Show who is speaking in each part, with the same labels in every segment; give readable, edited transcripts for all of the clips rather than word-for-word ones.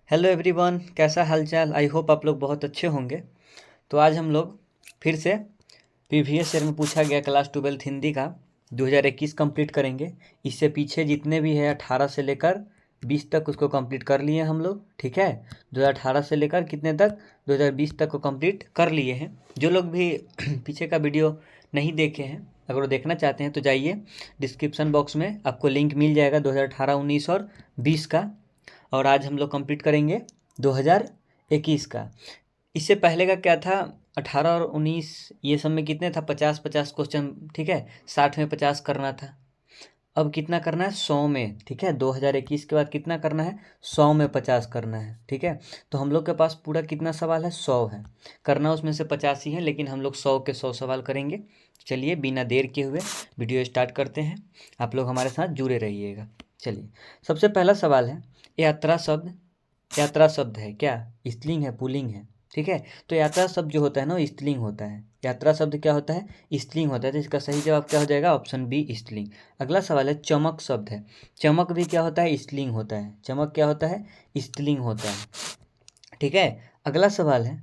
Speaker 1: Hello everyone, कैसा हालचाल। I hope आप लोग बहुत अच्छे होंगे। तो आज हम लोग फिर से प्रीवियस ईयर में पूछा गया क्लास 12 हिंदी का 2021 कंप्लीट करेंगे। इससे पीछे जितने भी है 18 से लेकर 20 तक उसको कंप्लीट कर लिए हम लोग। ठीक है, 2018 से लेकर कितने तक 2020 तक को कंप्लीट कर लिए हैं। जो लोग भी पीछे का वीडियो नहीं देखे हैं, अगर वो देखना चाहते हैं तो जाइए डिस्क्रिप्शन बॉक्स में, आपको लिंक मिल जाएगा 2018, 19 और 20 का। और आज हम लोग कंप्लीट करेंगे 2021 का। इससे पहले का क्या था, 18 और 19 ये सब में कितने था, 50-50 क्वेश्चन। ठीक है, 60 में 50 करना था। अब कितना करना है, 100 में। ठीक है, 2021 के बाद कितना करना है, 100 में 50 करना है। ठीक है, तो हम लोग के पास पूरा कितना सवाल है, 100 है। करना उसमें से 50 ही है, लेकिन हम लोग 100 के 100 सवाल करेंगे। चलिए बिना देर किए हुए वीडियो स्टार्ट करते हैं। आप लोग हमारे साथ जुड़े रहिएगा। चलिए, सबसे पहला सवाल है, यात्रा शब्द। यात्रा शब्द है क्या, स्त्रीलिंग है पुल्लिंग है। ठीक है, तो यात्रा शब्द जो होता है ना वो स्त्रीलिंग होता है। यात्रा शब्द क्या होता है, स्त्रीलिंग होता है। तो इसका सही जवाब क्या हो जाएगा, ऑप्शन बी स्त्रीलिंग। अगला सवाल है, चमक शब्द है। चमक भी क्या होता है, स्त्रीलिंग होता है। चमक क्या होता है, स्त्रीलिंग होता है। ठीक है, अगला सवाल है,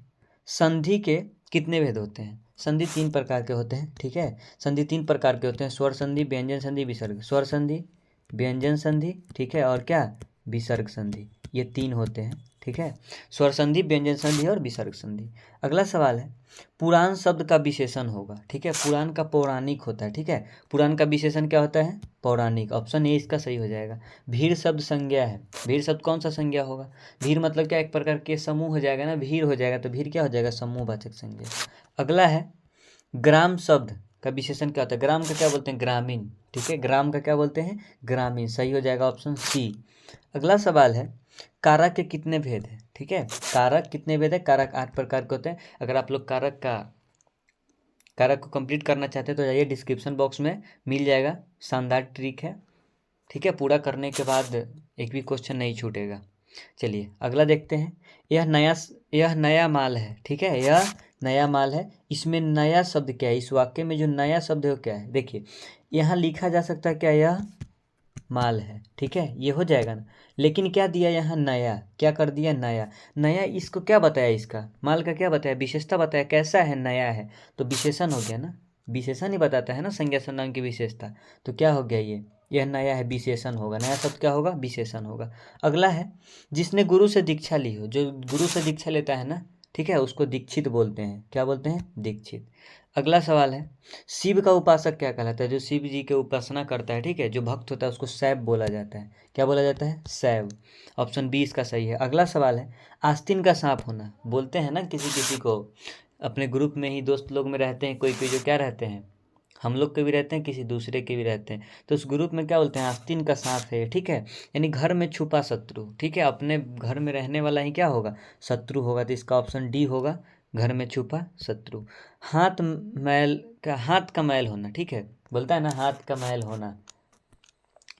Speaker 1: संधि के कितने भेद होते हैं। संधि 3 प्रकार के होते हैं। ठीक है, संधि 3 प्रकार के होते हैं, स्वर संधि, व्यंजन संधि, विसर्ग। स्वर संधि, व्यंजन संधि, ठीक है, और क्या, विसर्ग संधि। ये 3 होते हैं। ठीक है, स्वर संधि, व्यंजन संधि और विसर्ग संधि। अगला सवाल है, पुराण शब्द का विशेषण होगा। ठीक है, पुराण का पौराणिक होता है। ठीक है, पुराण का विशेषण क्या होता है, पौराणिक। ऑप्शन ए इसका सही हो जाएगा। भीड़ शब्द संज्ञा है। भीड़ शब्द कौन सा संज्ञा होगा, भीड़ मतलब क्या, एक प्रकार के समूह हो जाएगा ना, भीड़ हो जाएगा, तो भीड़ क्या हो जाएगा, समूहवाचक संज्ञा। अगला है, ग्राम शब्द का विशेषण क्या होता है। ग्राम का क्या बोलते हैं, ग्रामीण। ठीक है, ग्राम का क्या बोलते हैं, ग्रामीण। सही हो जाएगा ऑप्शन सी। अगला सवाल है, कारक के कितने भेद हैं। ठीक है, कारक कितने भेद है, कारक 8 प्रकार के होते हैं। अगर आप लोग कारक को कंप्लीट करना चाहते हैं तो जाइए डिस्क्रिप्शन बॉक्स में, मिल जाएगा। शानदार ट्रिक है। ठीक है, पूरा करने के बाद एक भी क्वेश्चन नहीं छूटेगा। चलिए अगला देखते हैं, यह नया माल है। ठीक है, यह नया माल है। इसमें नया शब्द क्या है, इस वाक्य में जो नया शब्द है वो क्या है। देखिए, यहाँ लिखा जा सकता है क्या, यह माल है। ठीक है, ये हो जाएगा ना, लेकिन क्या दिया यहाँ, नया। क्या कर दिया, नया। नया इसको क्या बताया, इसका माल का क्या बताया, विशेषता बताया, कैसा है, नया है। तो विशेषण हो गया ना, विशेषण ही बताता है ना संज्ञा सर्वनाम की विशेषता। तो क्या हो गया, यह नया है, विशेषण होगा। नया शब्द क्या होगा, विशेषण होगा। अगला है, जिसने गुरु से दीक्षा ली हो। जो गुरु से दीक्षा लेता है ना, ठीक है, उसको दीक्षित बोलते हैं। क्या बोलते हैं, दीक्षित। अगला सवाल है, शिव का उपासक क्या कहलाता है। जो शिव जी के उपासना करता है, ठीक है, जो भक्त होता है, उसको शैव बोला जाता है। क्या बोला जाता है, शैव। ऑप्शन बी इसका सही है। अगला सवाल है, आस्तीन का सांप होना। बोलते हैं ना किसी किसी को, अपने ग्रुप में ही दोस्त लोग में रहते हैं कोई कोई, जो क्या रहते हैं, हम लोग के भी रहते हैं, किसी दूसरे के भी रहते हैं, तो उस ग्रुप में क्या बोलते हैं, आस्तीन का सांप है। ठीक है, यानी घर में छुपा शत्रु। ठीक है, अपने घर में रहने वाला ही क्या होगा, शत्रु होगा। तो इसका ऑप्शन डी होगा, घर में छुपा शत्रु। हाथ का मैल होना। ठीक है, बोलता है ना हाथ का मैल होना,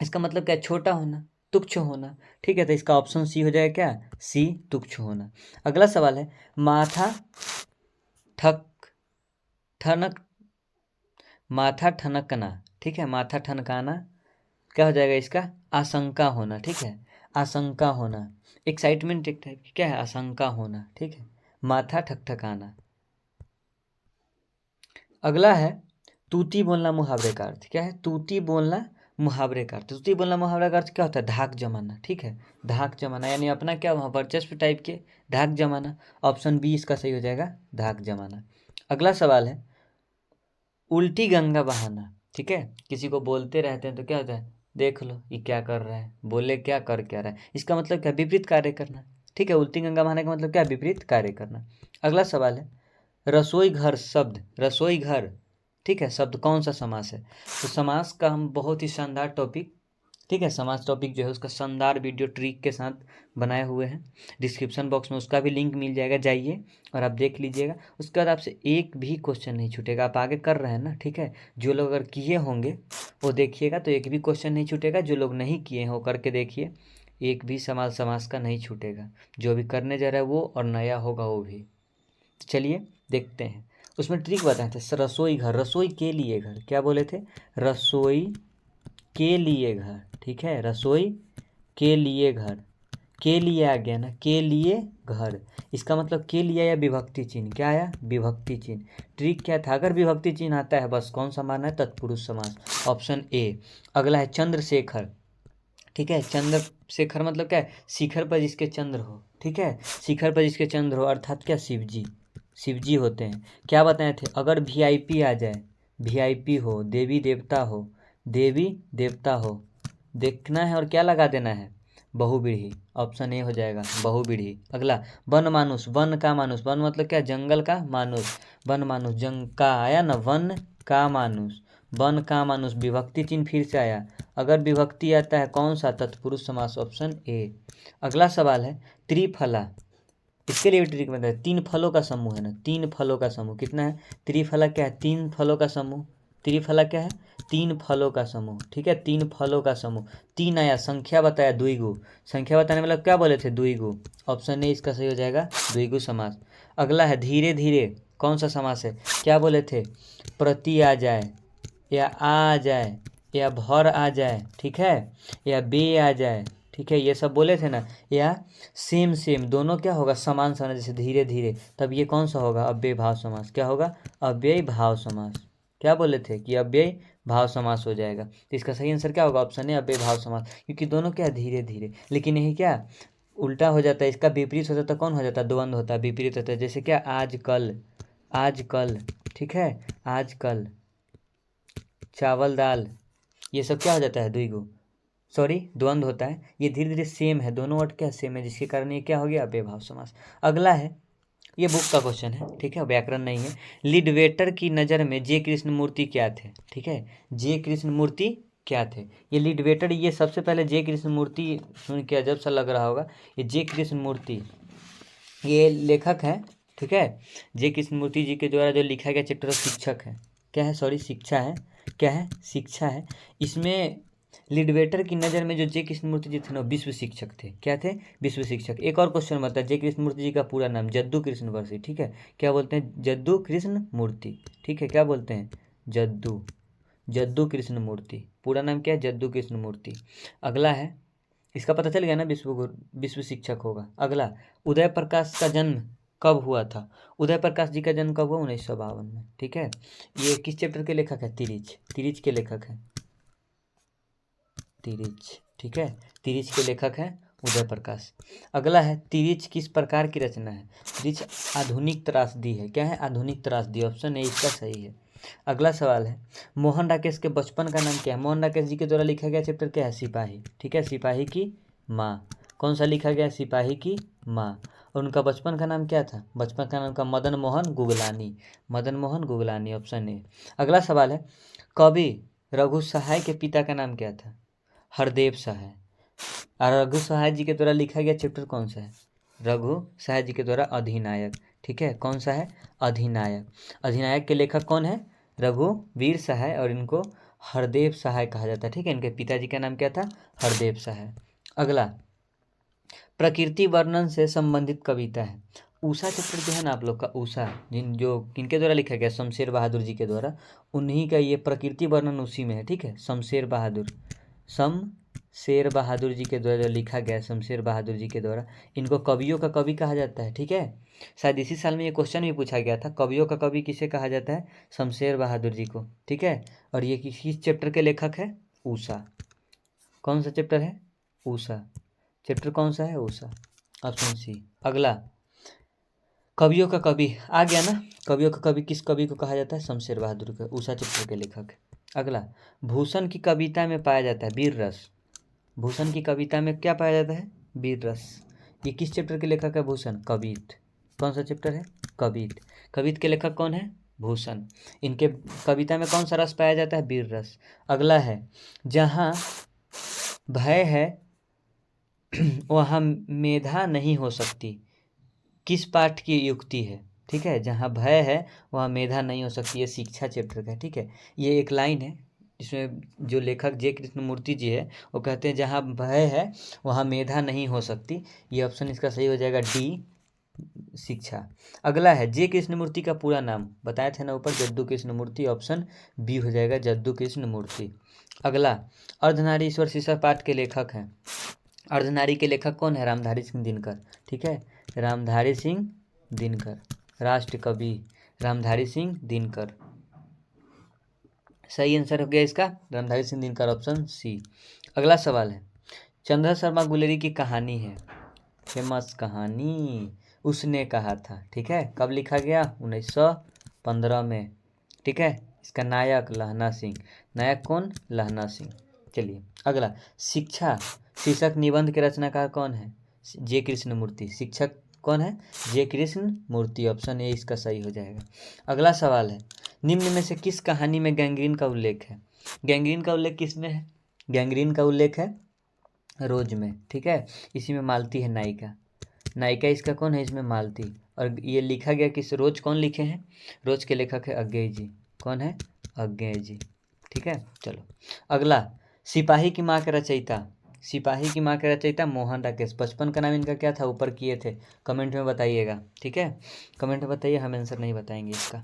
Speaker 1: इसका मतलब क्या, छोटा होना, तुच्छ होना। ठीक है, तो इसका ऑप्शन सी हो जाएगा, क्या, सी, तुच्छ होना। अगला सवाल है, माथा ठक ठनक माथा ठनकना। ठीक है, माथा ठनकाना क्या हो जाएगा, इसका आशंका होना। ठीक है, आशंका होना, एक्साइटमेंट एक टाइप की क्या है, आशंका होना। ठीक है, माथा ठकठकाना। अगला है, तूती बोलना मुहावरे का अर्थ क्या है। तूती बोलना मुहावरे का अर्थ, तूती बोलना मुहावरे का अर्थ क्या होता है, धाक जमाना। ठीक है, धाक जमाना, यानी अपना क्या वहाँ वर्चस्व टाइप के, धाक जमाना। ऑप्शन बी इसका सही हो जाएगा, धाक जमाना। अगला सवाल है, उल्टी गंगा बहाना। ठीक है, किसी को बोलते रहते हैं तो क्या होता है, देख लो ये क्या कर रहा है, बोले क्या कर क्या रहा है, इसका मतलब क्या, विपरीत कार्य करना। ठीक है, उल्टी गंगा बहाने का मतलब क्या, विपरीत कार्य करना। अगला सवाल है, रसोई घर शब्द, रसोई घर, ठीक है, शब्द कौन सा समास है। तो समास का हम बहुत ही शानदार टॉपिक, ठीक है, समास टॉपिक जो है उसका शानदार वीडियो ट्रिक के साथ बनाए हुए हैं। डिस्क्रिप्शन बॉक्स में उसका भी लिंक मिल जाएगा, जाइए और आप देख लीजिएगा। उसके बाद आपसे एक भी क्वेश्चन नहीं छूटेगा। आप आगे कर रहे हैं ना, ठीक है, जो लोग अगर किए होंगे वो देखिएगा तो एक भी क्वेश्चन नहीं छूटेगा। जो लोग नहीं किए हैं वो करके देखिए, एक भी सवाल समास का नहीं छूटेगा। जो भी करने जा रहा है वो, और नया होगा वो भी। चलिए देखते हैं, उसमें ट्रिक बताए थे, रसोई घर, रसोई के लिए घर, क्या बोले थे, रसोई के लिए घर। ठीक है, रसोई के लिए घर, के लिए आ गया ना, के लिए घर, इसका मतलब के लिए आया विभक्ति चिन्ह, क्या आया विभक्ति चिन्ह। ट्रिक क्या था, अगर विभक्ति चिन्ह आता है बस कौन सा मानना है, तत्पुरुष समास, ऑप्शन ए। अगला है चंद्रशेखर, ठीक है, चंद्रशेखर मतलब क्या है, शिखर पर जिसके चंद्र हो, ठीक है, शिखर पर जिसके चंद्र हो, अर्थात क्या शिवजी, शिवजी होते हैं। क्या बताए थे, अगर वीआईपी आ जाए, वीआईपी हो, देवी देवता हो, देवी देवता हो, देखना है और क्या लगा देना है, बहुव्रीहि, ऑप्शन ए हो जाएगा बहुव्रीहि। अगला वन मानुष, वन का मानुष, वन मतलब क्या, जंगल का मानुष, वन मानुष, जंग का आया ना, वन का मानुष, वन का मानुष, विभक्ति चिन्ह फिर से आया, अगर विभक्ति आता है कौन सा, तत्पुरुष समास, ऑप्शन ए। अगला सवाल है त्रिफला, इसके लिए भी ट्रिक में है, 3 फलों का समूह है ना, 3 फलों का समूह कितना है, त्रिफला क्या है, 3 फलों का समूह, त्रिफला क्या है, 3 फलों का समूह, ठीक है, 3 फलों का समूह, 3 आया, संख्या बताया द्विगु, संख्या बताने मतलब क्या बोले थे, द्विगु, ऑप्शन ए इसका सही हो जाएगा द्विगु समास। अगला है धीरे धीरे, कौन सा समास है, क्या बोले थे, प्रति आ जाए या आ जाए या भर आ जाए, ठीक है, या बे आ जाए, ठीक है, ये सब बोले थे ना, या सेम सेम दोनों क्या होगा, समान समान, जैसे धीरे धीरे, तब ये कौन सा होगा, अव्यय भाव समास, क्या होगा, अव्यय भाव समास। क्या बोले थे कि अव्यय भाव समास हो जाएगा, तो इसका सही आंसर क्या होगा, ऑप्शन है अव्यय भाव समास, क्योंकि दोनों क्या धीरे धीरे, लेकिन यही क्या उल्टा हो जाता है, इसका विपरीत हो जाता है, कौन हो जाता है, द्वंद्व होता है, विपरीत होता है, जैसे क्या आज कल, आज कल, ठीक है, आज कल, चावल दाल, ये सब क्या हो जाता है, द्विगु, सॉरी द्वंद्व होता है, ये धीरे धीरे सेम है, दोनों वर्ड क्या सेम है, जिसके कारण ये क्या हो गया, अव्यय भाव समास। अगला है, ये बुक का क्वेश्चन है, ठीक है, व्याकरण नहीं है। लिडवेटर की नज़र में जे कृष्णमूर्ति क्या थे, ठीक है, जे कृष्णमूर्ति क्या थे, ये लिडवेटर, ये सबसे पहले जे कृष्णमूर्ति सुन के अजब सा लग रहा होगा, ये जे कृष्णमूर्ति ये लेखक है, ठीक है, जे कृष्णमूर्ति जी के द्वारा जो लिखा गया चैप्टर शिक्षक है, क्या है, सॉरी शिक्षा है, क्या है, शिक्षा है। इसमें लिडवेटर की नज़र में जो जे कृष्णमूर्ति जी थे ना, विश्व शिक्षक थे, क्या थे, विश्व शिक्षक। एक और क्वेश्चन बनता है, जे कृष्णमूर्ति जी का पूरा नाम जद्दू कृष्ण वर्षी, ठीक है, क्या बोलते हैं, जद्दू कृष्ण मूर्ति, ठीक है, क्या बोलते हैं, जद्दू, जद्दू कृष्ण मूर्ति, पूरा नाम क्या है, जद्दू कृष्ण मूर्ति। अगला है, इसका पता चल गया ना, विश्व शिक्षक होगा। अगला उदय प्रकाश का जन्म कब हुआ था, उदय प्रकाश जी का जन्म कब हुआ, 1952 में, ठीक है। ये किस चैप्टर के लेखक है, तिरिच, तिरिच के लेखक है, तिरिच, ठीक है, तिरिच के लेखक हैं उदय प्रकाश। अगला है तिरिच किस प्रकार की रचना है, तिरिच आधुनिक त्रासदी है, क्या है, आधुनिक त्रासदी, ऑप्शन ए इसका सही है। अगला सवाल है मोहन राकेश के बचपन का नाम क्या है, मोहन राकेश जी के द्वारा लिखा गया चैप्टर क्या है, सिपाही, ठीक है, सिपाही की माँ, कौन सा लिखा गया, सिपाही की माँ। और उनका बचपन का नाम क्या था, बचपन का नाम का मदन मोहन गुगलानी, मदन मोहन गुगलानी, ऑप्शन ए। अगला सवाल है कवि रघु सहाय के पिता का नाम क्या था, हरदेव सहाय। और रघु सहाय जी के द्वारा लिखा गया चैप्टर कौन सा है, रघु सहाय जी के द्वारा अधिनायक, ठीक है, कौन सा है, अधिनायक। अधिनायक के लेखक कौन है, रघुवीर सहाय, और इनको हरदेव सहाय कहा जाता है, ठीक है, इनके पिताजी का नाम क्या था, हरदेव सहाय। अगला प्रकृति वर्णन से संबंधित कविता है, उषा चैप्टर जो है ना आप लोग का, उषा जो किनके द्वारा लिखा गया, शमशेर बहादुर जी के द्वारा, उन्हीं का ये प्रकृति वर्णन उसी में है, ठीक है, शमशेर बहादुर, शमशेर बहादुर जी के द्वारा जो लिखा गया, शमशेर बहादुर जी के द्वारा, इनको कवियों का कवि कहा जाता है, ठीक है। शायद इसी साल में ये क्वेश्चन भी पूछा गया था, कवियों का कवि किसे कहा जाता है, शमशेर बहादुर जी को, ठीक है। और ये किस चैप्टर के लेखक है, उषा, कौन सा चैप्टर है, उषा, चैप्टर कौन सा है, उषा, ऑप्शन सी। अगला कवियों का कवि आ गया ना, कवियों का कवि किस कवि को कहा जाता है, शमशेर बहादुर को, उषा चैप्टर के लेखक। अगला भूषण की कविता में पाया जाता है वीर रस, भूषण की कविता में क्या पाया जाता है, वीर रस। ये किस चैप्टर के लेखक है, भूषण, कवित, कौन सा चैप्टर है, कवित, कवित के लेखक कौन है, भूषण। इनके कविता में कौन सा रस पाया जाता है, वीर रस। अगला है जहाँ भय है वहाँ मेधा नहीं हो सकती, किस पाठ की युक्ति है, ठीक है, जहाँ भय है वहाँ मेधा नहीं हो सकती, ये शिक्षा चैप्टर का है, ठीक है। ये एक लाइन है इसमें जो लेखक जे कृष्णमूर्ति जी है वो कहते हैं जहाँ भय है वहाँ मेधा नहीं हो सकती, ये ऑप्शन इसका सही हो जाएगा डी, शिक्षा। अगला है जे कृष्णमूर्ति का पूरा नाम बताए थे ना ऊपर, जद्दू कृष्णमूर्ति, ऑप्शन बी हो जाएगा जद्दू कृष्णमूर्ति। अगला अर्धनारीश्वर शीर्षक पाठ के लेखक हैं, अर्धनारी के लेखक कौन है? रामधारी सिंह दिनकर। ठीक है, रामधारी सिंह दिनकर। राष्ट्र कवि रामधारी सिंह दिनकर। सही आंसर हो गया इसका रामधारी सिंह दिनकर, ऑप्शन सी। अगला सवाल है, चंद्र शर्मा गुलेरी की कहानी है, फेमस कहानी उसने कहा था। ठीक है, कब लिखा गया? 1915 में। ठीक है, इसका नायक लहना सिंह। नायक कौन? लहना सिंह। चलिए अगला, शिक्षा शीर्षक निबंध के रचनाकार कौन है? जे कृष्णमूर्ति। शिक्षक कौन है? जे कृष्णमूर्ति, ऑप्शन ए इसका सही हो जाएगा। अगला सवाल है, निम्न में से किस कहानी में गैंग्रीन का उल्लेख है? गैंग्रीन का उल्लेख किस में है? गैंग्रीन का उल्लेख है रोज में। ठीक है, इसी में मालती है नायिका। नायिका इसका कौन है? इसमें मालती। और ये लिखा गया किस? रोज कौन लिखे हैं? रोज के लेखक है अज्ञेय जी। कौन है? अज्ञेय जी। ठीक है, चलो अगला, सिपाही की माँ के रचयिता। सिपाही की माँ के रचयिता मोहन राकेश। बचपन का नाम इनका क्या था? ऊपर किए थे, कमेंट में बताइएगा। ठीक है, कमेंट में बताइए, हम आंसर नहीं बताएंगे इसका।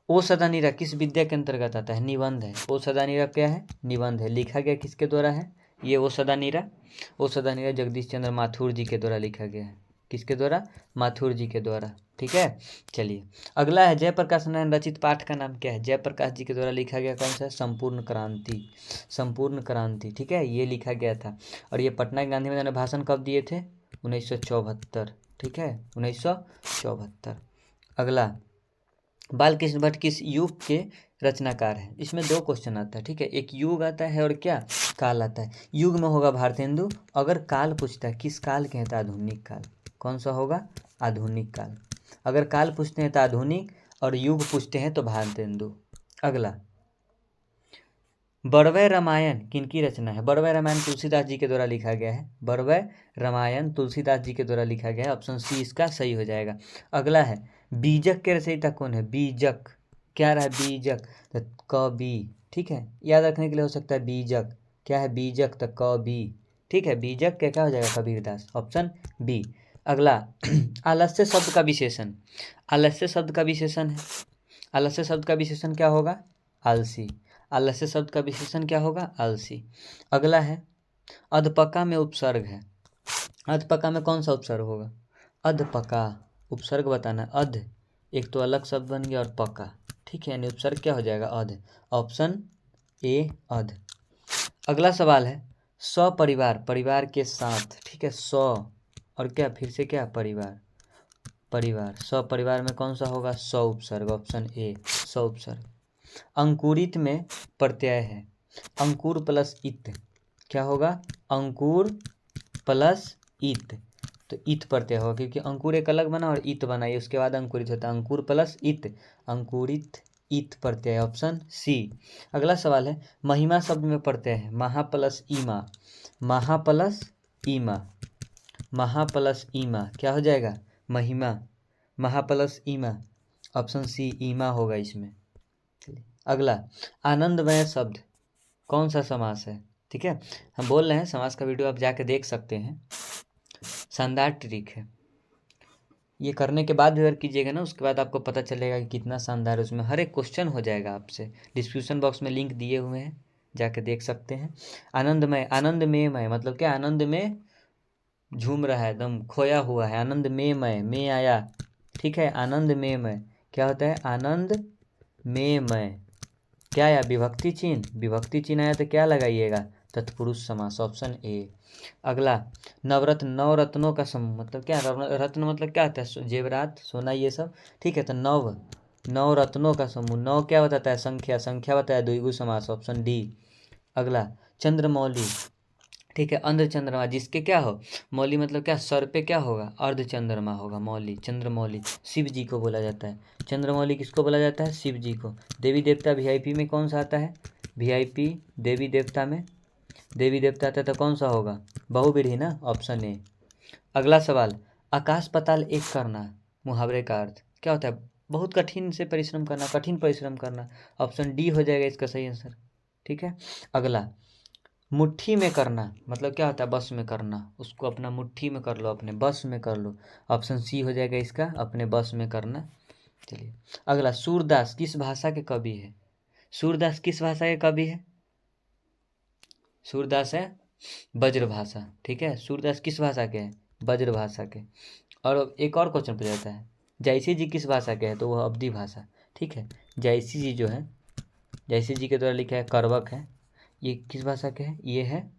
Speaker 1: ओ सदानीरा किस विद्या के अंतर्गत आता है? निबंध है। ओ सदानीरा क्या है? निबंध है। लिखा गया किसके द्वारा है ये ओ सदानीरा? ओ सदानीरा जगदीश चंद्र माथुर जी के द्वारा लिखा गया है। किसके द्वारा? माथुर जी के द्वारा। ठीक है, चलिए अगला है, जयप्रकाश नारायण रचित पाठ का नाम क्या है? जयप्रकाश जी के द्वारा लिखा गया कौन सा है? संपूर्ण क्रांति। संपूर्ण क्रांति। ठीक है, ये लिखा गया था। और ये पटना के गांधी मैदान में भाषण कब दिए थे? 1974। ठीक है, 1974। अगला, बालकृष्ण भट्ट किस युग के रचनाकार है? इसमें दो क्वेश्चन आता है। ठीक है, एक युग आता है और क्या? काल आता है। युग में होगा भारतेंदु। अगर काल पूछता है किस काल के हैं, तो आधुनिक काल। कौन सा होगा? आधुनिक काल। अगर काल पूछते हैं तो आधुनिक, और युग पूछते हैं तो भारतेंदु। अगला, बड़वय रामायण किनकी रचना है? बड़वय रामायण तुलसीदास जी के द्वारा लिखा गया है। बड़वय रामायण तुलसीदास जी के द्वारा लिखा गया है, ऑप्शन सी इसका सही हो जाएगा। अगला है, बीजक के रचयिता कौन है? बीजक क्या रहा है? बीजक तो कवि। ठीक है, याद रखने के लिए हो सकता है बीजक क्या है? बीजक तो कवि। ठीक है, बीजक क्या हो जाएगा? Kabirdas, option B. अगला, आलस्य शब्द का विशेषण। आलस्य शब्द का विशेषण है, आलस्य शब्द का विशेषण क्या होगा? आलसी। आलस्य शब्द का विशेषण क्या होगा? आलसी। अगला है, अधपका में उपसर्ग है। अधपका में कौन सा उपसर्ग होगा? अधपका, उपसर्ग बताना है। अध एक तो अलग शब्द बन गया और पका। ठीक है, यानी उपसर्ग क्या हो जाएगा? अध, ऑप्शन ए अध। अगला सवाल है, सपरिवार परिवार के साथ। ठीक है, स और क्या फिर से क्या? परिवार। परिवार, सपरिवार में कौन सा होगा? स उपसर्ग, ऑप्शन ए स उपसर्ग। अंकुरित में प्रत्यय है, अंकुर प्लस इत क्या होगा? अंकुर प्लस इत, तो इत प्रत्यय होगा, क्योंकि अंकुर एक अलग बना और इत बना, उसके बाद अंकुरित होता है। अंकुर प्लस इत, अंकुरित इत प्रत्यय, ऑप्शन सी। अगला सवाल है, महिमा शब्द में प्रत्यय है, महा प्लस ईमा। महा प्लस ईमा, महा प्लस ईमा क्या हो जाएगा? महिमा। महा प्लस ईमा, ऑप्शन सी ईमा होगा इसमें। अगला, आनंदमय शब्द कौन सा समास है? ठीक है, हम बोल रहे हैं समास का वीडियो आप जाके देख सकते हैं, शानदार ट्रिक है। ये करने के बाद भी अगर कीजिएगा ना, उसके बाद आपको पता चलेगा कि कितना शानदार है। उसमें हर एक क्वेश्चन हो जाएगा आपसे। डिस्क्रिप्शन बॉक्स में लिंक दिए हुए हैं, जाके देख सकते हैं। आनंदमय, आनंद में मय मतलब क्या? आनंद में झूम रहा है, एकदम खोया हुआ है। आनंद में मय, में आया। ठीक है, आनंद में मय क्या होता है? आनंद में मय क्या आया? विभक्ति चिन्ह। विभक्ति चिन्ह आया तो क्या लगाइएगा? तत्पुरुष समास, ऑप्शन ए। अगला, नवरत्न, नवरत्नों का समूह मतलब क्या? रत्न मतलब क्या होता है? जेवरात, सोना, ये सब। ठीक है, तो नवरत्नों का समूह। नौ क्या बताता है? संख्या। संख्या बताया द्विगु समास, ऑप्शन डी। अगला, चंद्रमौली। ठीक है, अंध चंद्रमा जिसके क्या हो? मौली मतलब क्या? सर पे क्या होगा? अर्ध चंद्रमा होगा, मौली, चंद्रमौली। शिव जी को बोला जाता है चंद्रमौली। किसको बोला जाता है? शिव जी को। देवी देवता वीआईपी में कौन सा आता है? वीआईपी देवी देवता में, देवी देवता आता है तो कौन सा होगा? बहुव्रीहि ना, ऑप्शन ए। अगला सवाल, आकाश पाताल एक करना, मुहावरे का अर्थ क्या होता है? बहुत कठिन से परिश्रम करना, कठिन परिश्रम करना, ऑप्शन डी हो जाएगा इसका सही आंसर। ठीक है, अगला, मुट्ठी में करना मतलब क्या होता है? बस में करना, उसको अपना मुट्ठी में कर लो, अपने बस में कर लो, ऑप्शन सी हो जाएगा इसका, अपने बस में करना। चलिए अगला, सूरदास किस भाषा के कवि है? सूरदास किस भाषा के कवि है? सूरदास है ब्रजभाषा, ठीक है। सूरदास किस भाषा के हैं? ब्रजभाषा के। और एक और क्वेश्चन पूछा जाता है, जयसी जी किस भाषा के हैं? तो वह अवधी भाषा, ठीक है। जयसी जी जो है, जयसी जी के द्वारा लिखा है करवक है, ये किस भाषा के हैं? ये है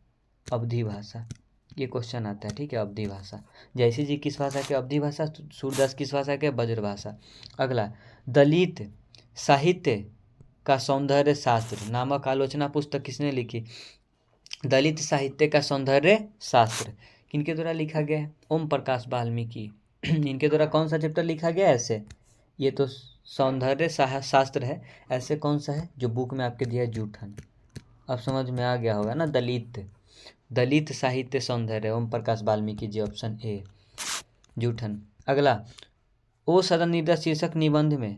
Speaker 1: अवधी भाषा। ये क्वेश्चन आता है, ठीक है, अवधी भाषा। जयसी जी किस भाषा के? अवधी भाषा। सूरदास किस भाषा के? ब्रजभाषा। अगला, दलित साहित्य का सौंदर्य शास्त्र नामक आलोचना पुस्तक किसने लिखी? दलित साहित्य का सौंदर्य शास्त्र किनके द्वारा लिखा गया है? ओम प्रकाश वाल्मीकि। इनके द्वारा कौन सा चैप्टर लिखा गया है ऐसे? ये तो सौंदर्य शास्त्र है। ऐसे कौन सा है? जो बुक में आपके दिया है जूठन। अब समझ में आ गया होगा ना। दलित साहित्य सौंदर्य, ओम प्रकाश वाल्मीकि जी, ऑप्शन ए जूठन। अगला, ओ सदा निरा शीर्षक निबंध में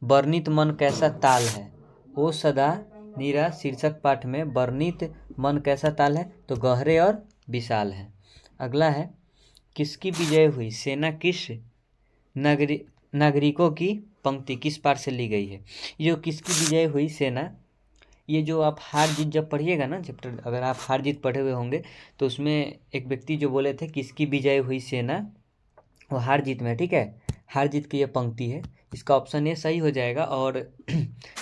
Speaker 1: वर्णित मन कैसा ताल है? ओ सदा निरा शीर्षक पाठ में वर्णित मन कैसा ताल है? तो गहरे और विशाल है। अगला है, किसकी विजय हुई सेना किस नागरिकों की पंक्ति किस पाठ से ली गई है? ये जो किसकी विजय हुई सेना, ये जो आप हार जीत जब पढ़िएगा ना चैप्टर, अगर आप हार जीत पढ़े हुए होंगे तो उसमें एक व्यक्ति जो बोले थे किसकी विजय हुई सेना, वो हार जीत में, ठीक है। हार जीत की ये पंक्ति है, इसका ऑप्शन ए सही हो जाएगा। और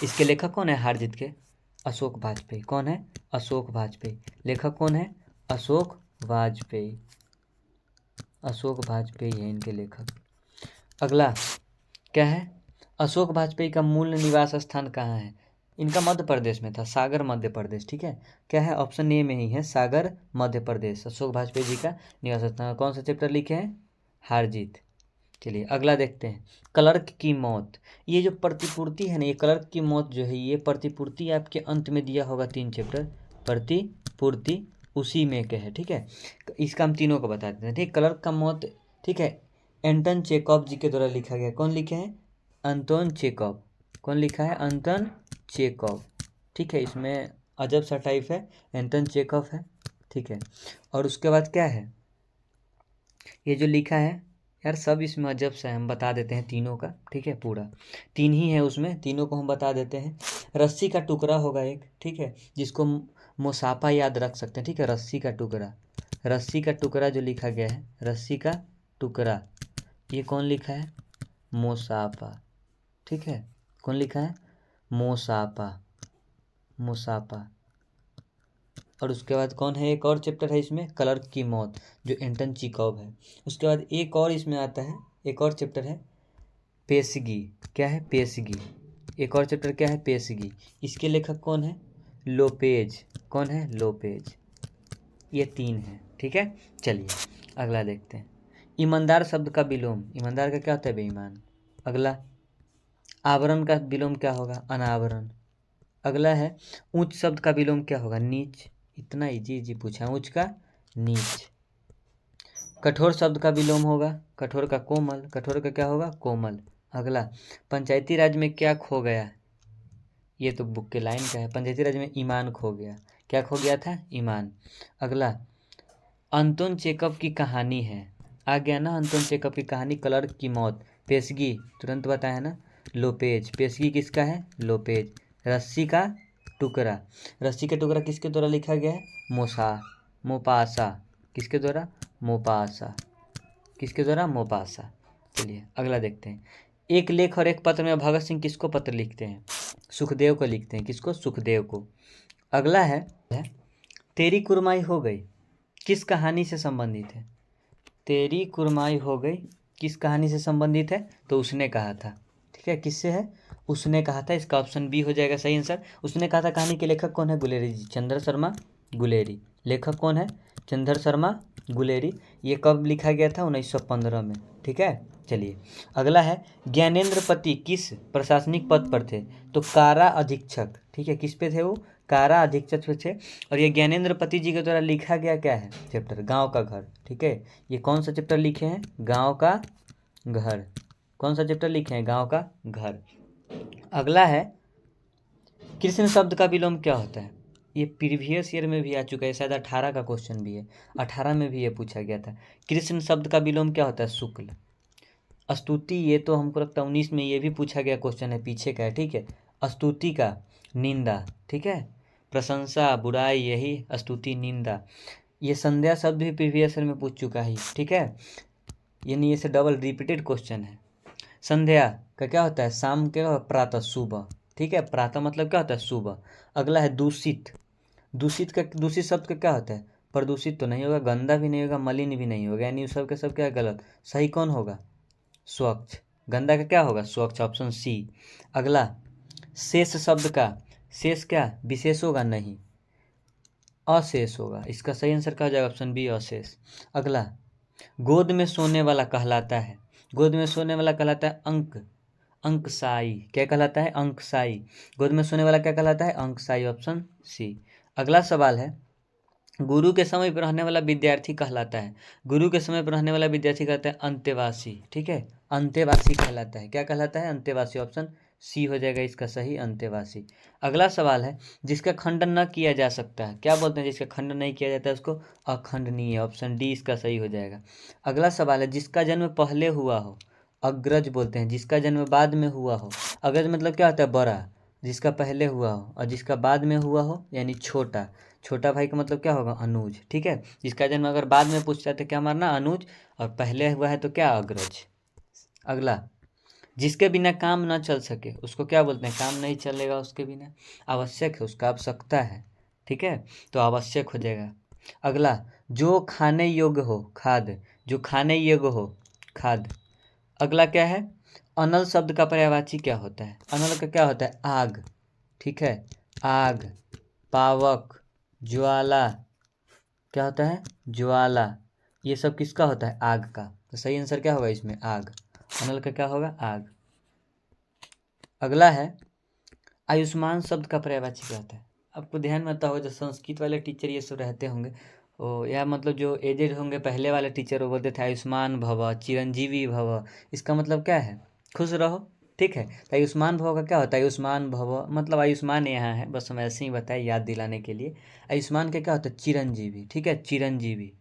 Speaker 1: इसके लेखक कौन है हार जीत के? अशोक वाजपेयी। कौन है? अशोक वाजपेयी। लेखक कौन है? अशोक वाजपेयी। अशोक वाजपेयी है इनके लेखक। अगला क्या है? अशोक वाजपेयी का मूल निवास स्थान कहाँ है? इनका मध्य प्रदेश में था, सागर मध्य प्रदेश, ठीक है। क्या है? ऑप्शन ए में ही है, सागर मध्य प्रदेश अशोक वाजपेयी जी का निवास स्थान। कौन सा चैप्टर लिखे हैं? हार जीत। चलिए अगला देखते हैं, क्लर्क की मौत। ये जो प्रतिपूर्ति है ना, ये क्लर्क की मौत जो है, ये प्रतिपूर्ति आपके अंत में दिया होगा 3 चैप्टर, प्रतिपूर्ति उसी में के है, ठीक है। इसका हम तीनों को बता देते हैं, ठीक। क्लर्क का मौत, ठीक है, एंटन चेकॉव जी के द्वारा लिखा गया। कौन लिखे हैं? Anton Chekhov. कौन लिखा है? अंतन चेकॉव, ठीक है। इसमें अजब सा टाइप है, एंटन चेकॉव है, ठीक है। और उसके बाद क्या है, ये जो लिखा है यार, सब इसमें अजब सा है, हम बता देते हैं तीनों का, ठीक है। पूरा 3 ही है उसमें, तीनों को हम बता देते हैं। रस्सी का टुकड़ा होगा एक, ठीक है, जिसको मुसाफा याद रख सकते हैं, ठीक है। रस्सी का टुकड़ा, रस्सी का टुकड़ा जो लिखा गया है, रस्सी का टुकड़ा, ये कौन लिखा है? मुसाफा, ठीक है। कौन लिखा है? मुसाफा, मुसाफा। और उसके बाद कौन है? एक और चैप्टर है इसमें, क्लर्क की मौत, जो एंटन चेकॉव है। उसके बाद एक और इसमें आता है, एक और चैप्टर है पेशगी। क्या है? पेशगी। एक और चैप्टर क्या है? पेशगी। इसके लेखक कौन है? लोपेज। कौन है? लोपेज। ये 3 है, ठीक है। चलिए अगला देखते हैं, ईमानदार शब्द का विलोम। ईमानदार का क्या होता है? बेईमान। अगला, आवरण का विलोम क्या होगा? अनावरण। अगला है, ऊंच शब्द का विलोम क्या होगा? नीच। इतना इजी पूछा, ऊंच का नीच। कठोर शब्द का विलोम होगा, कठोर का कोमल। कठोर का क्या होगा? कोमल। अगला, पंचायती राज में क्या खो गया? ये तो बुक के लाइन का है, पंचायती राज में ईमान खो गया। क्या खो गया था? ईमान। अगला, अंतोन चेकअप की कहानी है, आ गया ना अंतोन चेकअप की कहानी, क्लर्क की मौत। पेशगी तुरंत बताया ना, लोपेज। पेशगी किसका है? लोपेज। रस्सी का टुकड़ा, रस्सी का टुकड़ा किसके द्वारा लिखा गया है? मोपासा। किसके द्वारा? मोपासा। किसके द्वारा? मोपासा। चलिए अगला देखते हैं, एक लेख और एक पत्र में भगत सिंह किसको पत्र लिखते हैं? सुखदेव को लिखते हैं। किसको? सुखदेव को। अगला है तेरी कुरमाई हो गई, किस कहानी से संबंधित है? तेरी कुरमाई हो गई किस कहानी से संबंधित है? तो उसने कहा था, ठीक है। किससे है? उसने कहा था। इसका ऑप्शन बी हो जाएगा सही आंसर। उसने कहा था कहानी के लेखक कौन है? गुलेरी जी, चंद्र शर्मा गुलेरी। लेखक कौन है? चंद्र शर्मा गुलेरी। ये कब लिखा गया था? 1915 में, ठीक है। चलिए अगला है, ज्ञानेंद्रपति किस प्रशासनिक पद पर थे? तो कारा अधीक्षक, ठीक है। किस पे थे वो? कारा अधीक्षक पे थे। और ये ज्ञानेंद्रपति जी के द्वारा लिखा गया क्या है चैप्टर? गांव का घर, ठीक है। ये कौन सा चैप्टर लिखे हैं? गांव का घर। कौन सा चैप्टर लिखे हैं? गांव का घर। अगला है, कृष्ण शब्द का विलोम क्या होता है? ये प्रीवियस ईयर में भी आ चुका है, शायद 18 का क्वेश्चन भी है, 18 में भी ये पूछा गया था। कृष्ण शब्द का विलोम क्या होता है? शुक्ल। स्तुति, ये तो हमको लगता है 19 में ये भी पूछा गया क्वेश्चन है, पीछे का है, ठीक है। स्तुति का निंदा, ठीक है। प्रशंसा, बुराई, यही स्तुति, निंदा। ये संध्या शब्द भी प्रीवियस ईयर में पूछ चुका है, ठीक है, यानी ये से डबल रिपीटेड क्वेश्चन है। संध्या का क्या होता है? शाम के, प्रातः, सुबह, ठीक है, प्रातः मतलब क्या होता है? सुबह। अगला है दूषित। दूषित शब्द का क्या होता है? प्रदूषित तो नहीं होगा, गंदा भी नहीं होगा, मलिन भी नहीं होगा, यानी सब के सब क्या गलत। सही कौन होगा? स्वच्छ। गंदा का क्या होगा? स्वच्छ, ऑप्शन सी। अगला शेष शब्द का, शेष क्या? विशेष होगा? नहीं, अशेष होगा। इसका सही आंसर क्या हो जाएगा? ऑप्शन बी, अशेष। अगला गोद में सोने वाला कहलाता है, गोद में सोने वाला कहलाता है अंकसाई। क्या कहलाता है? अंकसाई। गोद में सोने वाला क्या कहलाता है? अंकसाई, ऑप्शन सी। अगला सवाल है, गुरु के समय पर रहने वाला विद्यार्थी कहलाता है, गुरु के समय पर रहने वाला विद्यार्थी कहलाता है अंतेवासी, ठीक है, अंतेवासी कहलाता है। क्या कहलाता है? अंतेवासी, ऑप्शन सी हो जाएगा इसका सही, अंतेवासी। अगला सवाल है, जिसका खंडन न किया जा सकता है, क्या बोलते हैं जिसका खंडन नहीं किया जाता है उसको? अखंडनीय, ऑप्शन डी इसका सही हो जाएगा। अगला सवाल है, जिसका जन्म पहले हुआ हो, अग्रज बोलते हैं। जिसका जन्म बाद में हुआ हो, अग्रज मतलब क्या होता है? बड़ा। जिसका पहले हुआ हो और जिसका बाद में हुआ हो यानी छोटा। छोटा भाई का मतलब क्या होगा? अनुज, ठीक है। जिसका जन्म अगर बाद में पूछता है तो क्या मारना? अनुज, और पहले हुआ है तो क्या? अग्रज। अगला, जिसके बिना काम न चल सके उसको क्या बोलते हैं? काम नहीं चलेगा उसके बिना, आवश्यक है, उसका आवश्यकता है, ठीक है, तो आवश्यक हो जाएगा। अगला, जो खाने योग्य हो, खाद्य, जो खाने योग्य हो, खाद्य। अगला क्या है? अनल शब्द का पर्यायवाची क्या होता है? अनल का क्या होता है? आग, ठीक है, आग, पावक, ज्वाला, क्या होता है? ज्वाला। ये सब किसका होता है? आग का। तो सही आंसर क्या होगा इसमें? आग। अनल का क्या होगा? आग। अगला है, आयुष्मान शब्द का पर्यायवाची क्या होता है? आपको ध्यान में आता होगा, जो संस्कृत वाले टीचर ये सब रहते होंगे, ओ या मतलब जो एजेड होंगे पहले वाले टीचर, वो बोलते थे आयुष्मान भव, चिरंजीवी भव। इसका मतलब क्या है? खुश रहो, ठीक है। तो आयुष्मान भव का क्या होता है? आयुष्मान भव मतलब आयुष्मान यहाँ है, बस हम ऐसे ही बताए याद दिलाने के लिए। आयुष्मान का क्या होता है? चिरंजीवी, ठीक है, चिरंजीवी।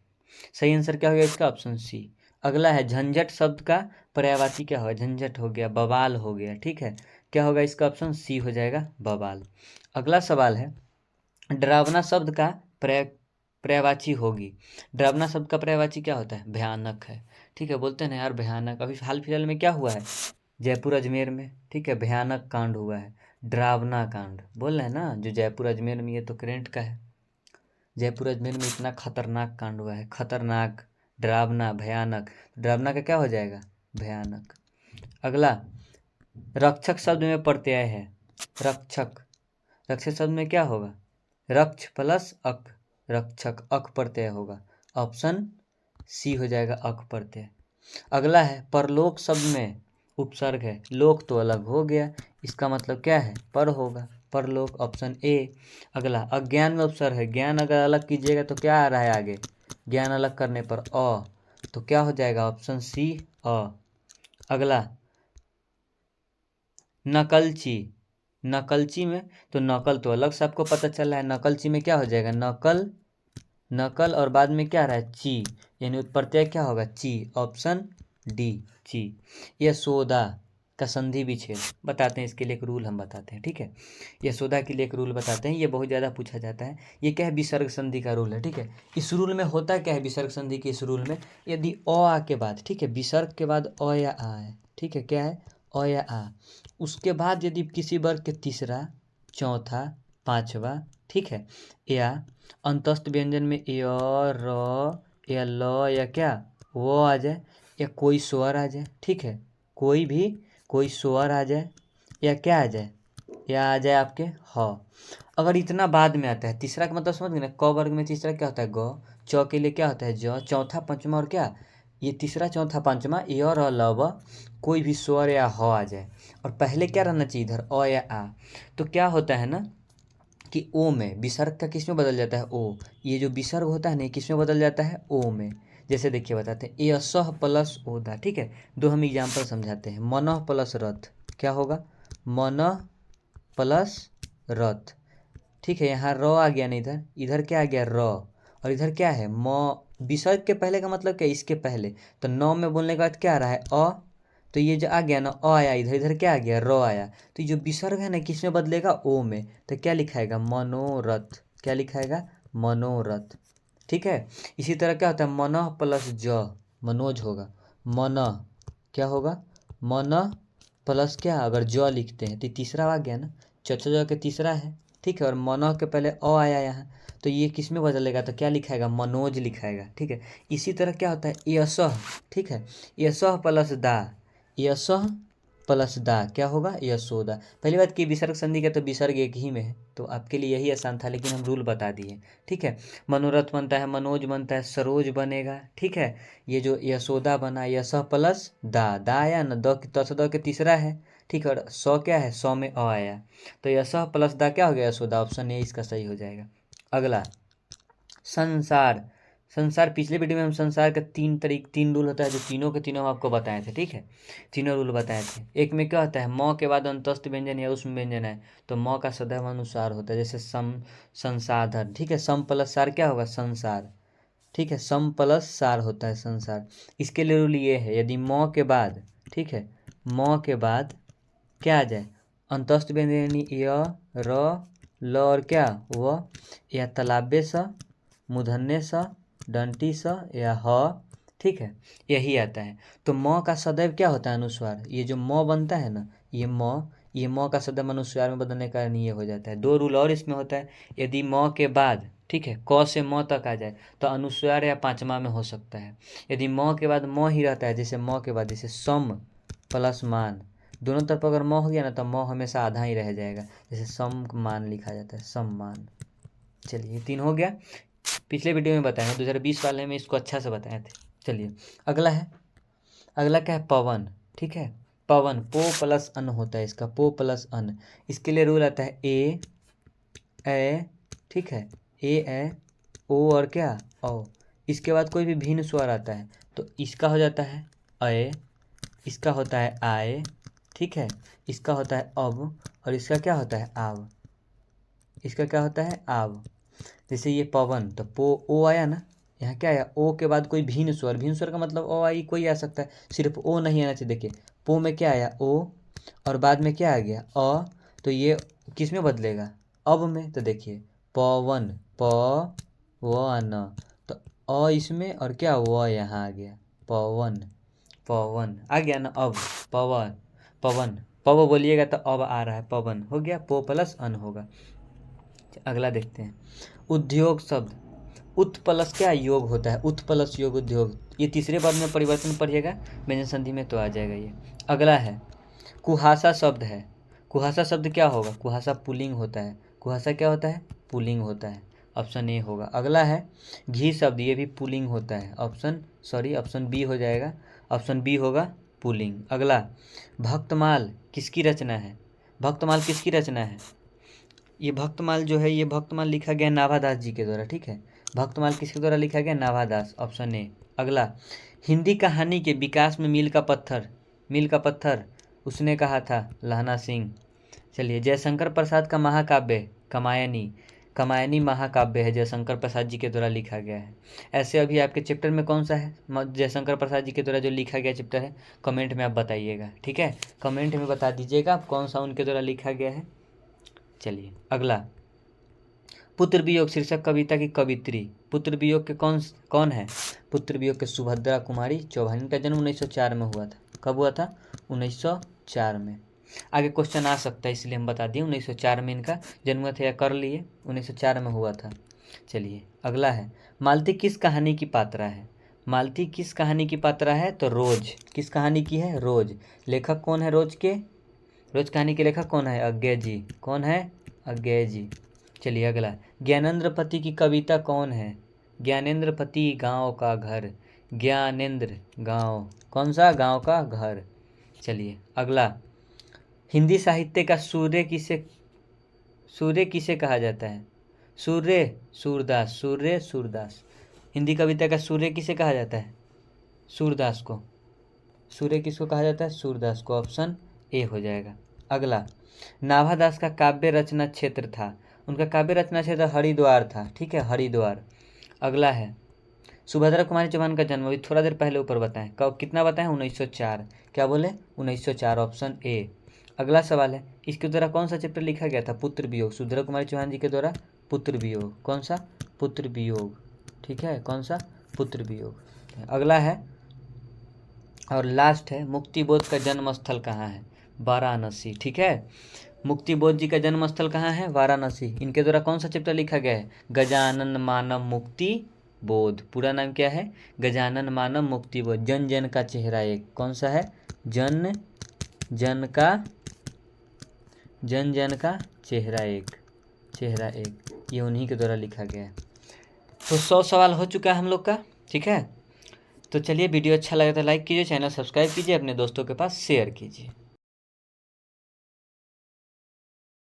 Speaker 1: सही आंसर क्या हो गया इसका? Option C. अगला है, झंझट शब्द का पर्यायवाची क्या होगा? झंझट हो गया, बवाल हो गया, ठीक है, क्या होगा इसका? ऑप्शन सी हो जाएगा, बवाल। अगला सवाल है, डरावना शब्द का पर्यायवाची होगी। डरावना शब्द का पर्यायवाची क्या होता है? भयानक है, ठीक है, बोलते हैं ना यार भयानक। अभी हाल फिलहाल में क्या हुआ है? जयपुर अजमेर में, ठीक है, भयानक कांड हुआ है, डरावना कांड बोल रहे हैं ना, जो जयपुर अजमेर में, ये तो करेंट का है। जयपुर अजमेर में इतना खतरनाक कांड हुआ है, खतरनाक, डरावना, भयानक। डरावना का क्या हो जाएगा? भयानक। अगला, रक्षक शब्द में प्रत्यय है, रक्षक, रक्षक शब्द में क्या होगा? रक्ष प्लस अक, रक्षक, अक प्रत्यय होगा, ऑप्शन सी हो जाएगा, अक प्रत्यय। अगला है, परलोक शब्द में उपसर्ग है, लोक तो अलग हो गया, इसका मतलब क्या है? पर होगा, परलोक, ऑप्शन ए। अगला, अज्ञान में उपसर्ग है, ज्ञान अगर अलग कीजिएगा तो क्या आ रहा है आगे? ज्ञान अलग करने पर अ, तो क्या हो जाएगा? ऑप्शन सी, अ। अगला, नकलची, नकलची में तो नकल तो अलग से आपको पता चल रहा है, नकलची में क्या हो जाएगा? नकल, नकल और बाद में क्या आ रहा है? ची, यानी प्रत्यय क्या होगा? ची, ऑप्शन डी, ची। यशोदा का संधि विच्छेद बताते हैं, इसके लिए एक रूल हम बताते हैं, ठीक है। यशोदा के लिए एक रूल बताते हैं, ये बहुत ज़्यादा पूछा जाता है। ये क्या है? विसर्ग संधि का रूल है, ठीक है। इस रूल में होता क्या है? विसर्ग संधि के इस रूल में, यदि अ आ के बाद, ठीक है, विसर्ग के बाद अ या आ है, ठीक है, क्या है? अ या आ, उसके बाद यदि किसी वर्ग के तीसरा, चौथा, पांचवा, ठीक है, या अंतस्थ व्यंजन में य, र या ल या क्या वो आ जाए, या कोई स्वर आ जाए, ठीक है, कोई भी कोई स्वर आ जाए, या क्या आ जाए, या आ जाए आपके ह। अगर इतना बाद में आता है, तीसरा का मतलब समझ गए ना, क वर्ग में तीसरा क्या होता है? ग, च के लिए क्या होता है? ज, चौथा, पंचमा और क्या, ये तीसरा, चौथा, पांचमा, य र ल व, कोई भी स्वर या ह आ जाए, और पहले क्या रहना चाहिए इधर? अ या आ, तो क्या होता है ना कि ओ में, विसर्ग का किस में बदल जाता है? ओ, ये जो विसर्ग होता है ना, किस में बदल जाता है? ओ में। जैसे देखिए बताते हैं, यसह प्लस ओदा, ठीक है, दो हम एग्जाम्पल समझाते हैं। मनः प्लस रथ, क्या होगा? मनः प्लस रथ, ठीक है, यहाँ र आ गया ना, इधर इधर क्या आ गया? र, और इधर क्या है? म। विसर्ग के पहले का मतलब क्या? इसके पहले, तो न में बोलने के बाद क्या आ रहा है? अ, तो ये जो आ गया ना अ आया, इधर इधर क्या आ गया र आया, तो ये जो विसर्ग है ना किस में बदलेगा, ओ में, तो क्या लिखाएगा मनोरथ, क्या लिखाएगा मनोरथ। ठीक है। इसी तरह क्या होता है मन प्लस ज मनोज होगा, मन क्या होगा मन प्लस क्या, अगर ज लिखते हैं तो तीसरा आ गया ना, चौथा ज के तीसरा है। ठीक है। और मन के पहले अ आया यहाँ, तो ये किस में बदलेगा, तो क्या लिखाएगा मनोज लिखाएगा। ठीक है। इसी तरह क्या होता है यशः। ठीक है। यशः प्लस दा, यशः प्लस दा क्या होगा यशोदा। पहली बात कि विसर्ग संधि का तो विसर्ग एक ही में है, तो आपके लिए यही आसान था, लेकिन हम रूल बता दिए। ठीक है। मनोरथ बनता है, मनोज बनता है, सरोज बनेगा। ठीक है। ये जो यशोदा बना, यशः प्लस दा, दा आया ना, द के तीसरा है। ठीक है। और सौ क्या है, सौ में अ आया, तो यशः प्लस दा क्या हो गया यशोदा, ऑप्शन ए इसका सही हो जाएगा। अगला संसार। संसार पिछले वीडियो में हम संसार का तीन रूल होता है, जो तीनों के तीनों हम आपको बताए थे। ठीक है। तीनों रूल बताए थे। एक में क्या होता है म के बाद अंतस्थ व्यंजन या उसमें व्यंजन है तो म का सदैव अनुसार होता है, जैसे सम संसाधन। ठीक है। सम प्लस सार क्या होगा संसार। ठीक है। सम प्लस सार होता है संसार। इसके लिए रूल ये है, यदि म के बाद, ठीक है, म के बाद क्या आ जाए अंतस्थ व्यंजन यानी य र ल और क्या व, या तालाबे स मूर्धन्य स दंती स या ह। ठीक है। यही आता है। तो म का सदैव क्या होता है अनुस्वार, ये जो म बनता है ना, ये म का सदैव अनुस्वार में बदलने का कारण ये हो जाता है। दो रूल और इसमें होता है, यदि म के बाद, ठीक है, क से म तक आ जाए तो अनुस्वार या पांचवा में हो सकता है। यदि म के बाद म ही रहता है, जैसे म के बाद जैसे सम प्लस मान, दोनों तरफ अगर म हो गया ना तो म हमेशा आधा ही रह जाएगा, जैसे सम मान लिखा जाता है, सम्मान। चलिए तीन हो गया। पिछले वीडियो में बताया 2020 वाले में इसको अच्छा से बताए थे। चलिए अगला है, अगला क्या है पवन। ठीक है। पवन पो प्लस अन होता है इसका, पो प्लस अन। इसके लिए रूल आता है ए, ठीक है, ए ओ और क्या ओ। इसके बाद कोई भी भिन्न स्वर आता है तो इसका हो जाता है अय, इसका होता है आए। ठीक है। इसका होता है अब, और इसका क्या होता है आव, इसका क्या होता है आव। जैसे ये पवन तो पो ओ आया ना, यहाँ क्या आया ओ के बाद कोई भिन्न स्वर, भिन्न स्वर का मतलब ओ आई कोई आ सकता है, सिर्फ ओ नहीं आना चाहिए। देखिए पो में क्या आया ओ, और बाद में क्या आ गया अ, तो ये किस में बदलेगा अब में। तो देखिए पवन प व न, तो अ इसमें और क्या व यहाँ आ गया, पवन, पवन आ गया ना अब, पवन पवन पव बोलिएगा तो अब आ रहा है पवन, हो गया पो प्लस अन होगा। अगला देखते हैं उद्योग शब्द। उत प्लस क्या योग होता है, उत प्लस योग उद्योग, ये तीसरे पद में परिवर्तन पड़िएगा व्यंजन संधि में तो आ जाएगा ये। अगला है कुहासा शब्द है। कुहासा शब्द क्या होगा, कुहासा पुल्लिंग होता है, कुहासा क्या होता है पुल्लिंग होता है, ऑप्शन ए होगा। अगला है घी शब्द, ये भी पुल्लिंग होता है, ऑप्शन बी हो जाएगा, ऑप्शन बी होगा पुल्लिंग। अगला भक्तमाल किसकी रचना है, भक्तमाल किसकी रचना है, ये भक्तमाल जो है ये भक्तमाल लिखा गया नाभादास जी के द्वारा। ठीक है। भक्तमाल किसके द्वारा लिखा गया नाभादास, ऑप्शन ए। अगला हिंदी कहानी के विकास में मील का पत्थर उसने कहा था लहना सिंह। चलिए जयशंकर प्रसाद का महाकाव्य कमायनी, कमायनी महाकाव्य है, जयशंकर प्रसाद जी के द्वारा लिखा गया है। ऐसे अभी आपके चैप्टर में कौन सा है जयशंकर प्रसाद जी के द्वारा जो लिखा गया चैप्टर है, कमेंट में आप बताइएगा। ठीक है। कमेंट में बता दीजिएगा आप कौन सा उनके द्वारा लिखा गया है। चलिए अगला पुत्र वियोग शीर्षक कविता की कवित्री, पुत्र वियोग के कौन है, पुत्र वियोग के सुभद्रा कुमारी चौहान। इनका जन्म 1904 में हुआ था। कब हुआ था 1904 में। आगे क्वेश्चन आ सकता है इसलिए हम बता दिए 1904 में इनका जन्म हुआ था, या कर लिए 1904 में हुआ था। चलिए अगला है मालती किस कहानी की पात्रा है, मालती किस कहानी की पात्रा है, तो रोज किस कहानी की है, रोज। लेखक कौन है रोज के, रोज कहानी के लेखक कौन है अज्ञे जी, कौन है अज्ञे जी। चलिए अगला ज्ञानेंद्र पति की कविता कौन है, ज्ञानेंद्र पति गांव का घर, ज्ञानेंद्र गांव कौन सा गांव का घर। चलिए अगला हिंदी साहित्य का सूर्य किसे कहा जाता है, सूर्य सूरदास। हिंदी कविता का सूर्य किसे कहा जाता है, सूरदास को। सूर्य किसको कहा जाता है, सूरदास को, ऑप्शन ए हो जाएगा। अगला नाभादास का काव्य रचना क्षेत्र था, उनका काव्य रचना क्षेत्र हरिद्वार था। ठीक है हरिद्वार। अगला है सुभद्रा कुमारी चौहान का जन्म अभी थोड़ा देर पहले ऊपर बताएं, कब कितना बताएं, 1904। क्या बोले, 1904, ऑप्शन ए। अगला सवाल है, इसके द्वारा कौन सा चैप्टर लिखा गया था, पुत्र वियोग। सुभद्रा कुमारी चौहान जी के द्वारा पुत्र वियोग, कौन सा, पुत्र वियोग, ठीक है, कौन सा, पुत्र वियोग। अगला है और लास्ट है, मुक्तिबोध का जन्म स्थल कहाँ है, वाराणसी, ठीक है। मुक्तिबोध जी का जन्म स्थल कहाँ है, वाराणसी। इनके द्वारा कौन सा चैप्टर लिखा गया है, गजानन मानव मुक्ति बोध। पूरा नाम क्या है, गजानन मानव मुक्ति बोध। जन जन का चेहरा एक, कौन सा है, जन जन का चेहरा एक, चेहरा एक, ये उन्हीं के द्वारा लिखा गया है। तो 100 सवाल हो चुका है हम लोग का, ठीक है। तो चलिए, वीडियो अच्छा लगा तो लाइक कीजिए, चैनल सब्सक्राइब कीजिए, अपने दोस्तों के पास शेयर कीजिए।